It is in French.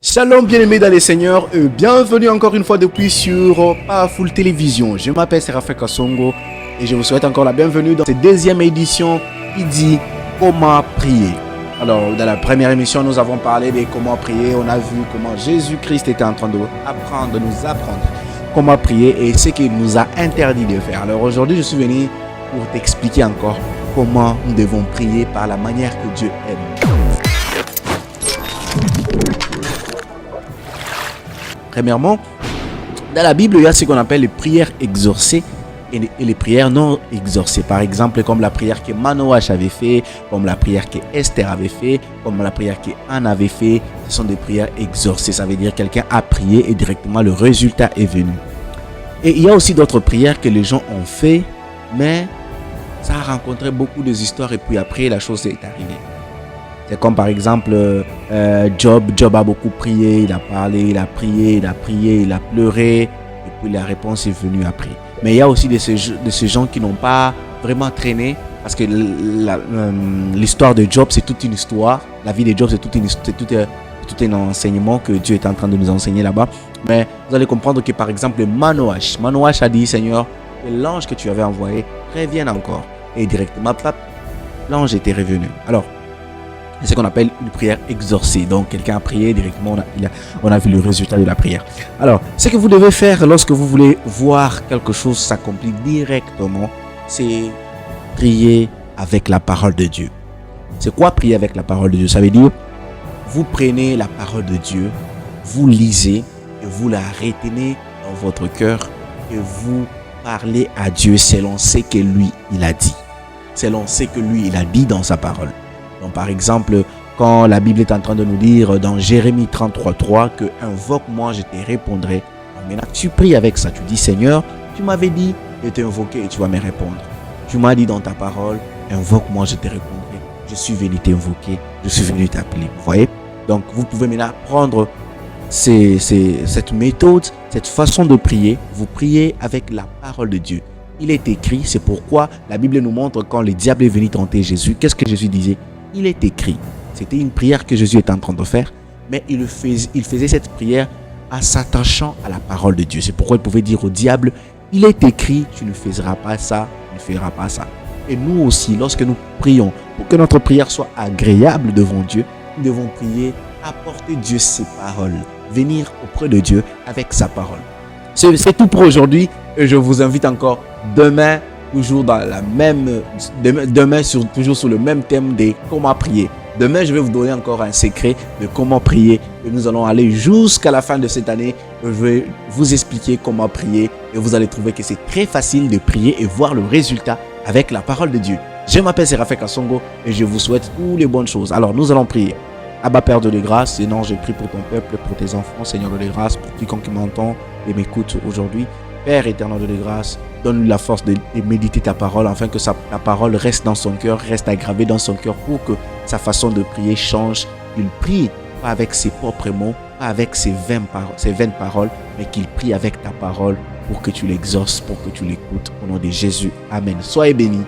Shalom bien-aimés dans les seigneurs et bienvenue encore une fois depuis sur Powerful Télévision. Je m'appelle Séraphin Kasongo et je vous souhaite encore la bienvenue dans cette deuxième édition qui dit comment prier. Alors dans la première émission nous avons parlé de comment prier, on a vu comment Jésus-Christ était en train de nous apprendre comment prier et ce qu'il nous a interdit de faire. Alors aujourd'hui je suis venu pour t'expliquer encore comment nous devons prier par la manière que Dieu aime. Premièrement, dans la Bible, il y a ce qu'on appelle les prières exaucées et les prières non exaucées. Par exemple, comme la prière que Manoach avait fait, comme la prière que Esther avait fait, comme la prière que Anne avait fait. Ce sont des prières exaucées. Ça veut dire que quelqu'un a prié et directement le résultat est venu. Et il y a aussi d'autres prières que les gens ont fait, mais ça a rencontré beaucoup d'histoires et puis après la chose est arrivée. C'est comme par exemple Job. Job a beaucoup prié, il a parlé, il a prié, il a pleuré. Et puis la réponse est venue après. Mais il y a aussi de ces gens qui n'ont pas vraiment traîné. Parce que l'histoire de Job, c'est toute une histoire. La vie de Job, c'est tout un enseignement que Dieu est en train de nous enseigner là-bas. Mais vous allez comprendre que par exemple Manoach a dit, Seigneur, l'ange que tu avais envoyé revienne encore. Et directement, l'ange était revenu. Alors, c'est ce qu'on appelle une prière exaucée. Donc, quelqu'un a prié directement, on a vu le résultat de la prière. Alors, ce que vous devez faire lorsque vous voulez voir quelque chose s'accomplir directement, c'est prier avec la parole de Dieu. C'est quoi prier avec la parole de Dieu? Ça veut dire, vous prenez la parole de Dieu, vous lisez et vous la retenez dans votre cœur et vous parlez à Dieu selon ce que lui, il a dit. Selon ce que lui, il a dit dans sa parole. Donc, par exemple, quand la Bible est en train de nous dire dans Jérémie 33:3 que invoque-moi, je te répondrai. Donc, maintenant, tu pries avec ça. Tu dis, Seigneur, tu m'avais dit de t'invoquer et tu vas me répondre. Tu m'as dit dans ta parole, invoque-moi, je te répondrai. Je suis venu t'invoquer, je suis venu t'appeler. Vous voyez? Donc, vous pouvez maintenant prendre cette méthode, cette façon de prier. Vous priez avec la parole de Dieu. Il est écrit, c'est pourquoi la Bible nous montre quand le diable est venu tenter Jésus. Qu'est-ce que Jésus disait? Il est écrit. C'était une prière que Jésus était en train de faire, mais il faisait cette prière en s'attachant à la parole de Dieu. C'est pourquoi il pouvait dire au diable, il est écrit, tu ne feras pas ça, tu ne feras pas ça. Et nous aussi, lorsque nous prions, pour que notre prière soit agréable devant Dieu, nous devons prier, apporter Dieu ses paroles, venir auprès de Dieu avec sa parole. C'est tout pour aujourd'hui et je vous invite encore demain, toujours dans la même, toujours sur le même thème de comment prier. Demain, je vais vous donner encore un secret de comment prier. Et nous allons aller jusqu'à la fin de cette année. Je vais vous expliquer comment prier. Et vous allez trouver que c'est très facile de prier et voir le résultat avec la parole de Dieu. Je m'appelle Séraphin Kasongo et je vous souhaite toutes les bonnes choses. Alors, nous allons prier. Abba, Père de grâce, Seigneur, je prie pour ton peuple, pour tes enfants, Seigneur de grâce, pour quiconque m'entend et m'écoute aujourd'hui. Père éternel de grâce, donne-lui la force de méditer ta parole afin que ta parole reste dans son cœur, reste aggravée dans son cœur pour que sa façon de prier change. Il prie pas avec ses propres mots, pas avec ses vaines paroles, mais qu'il prie avec ta parole pour que tu l'exauces, pour que tu l'écoutes. Au nom de Jésus, Amen. Soyez bénis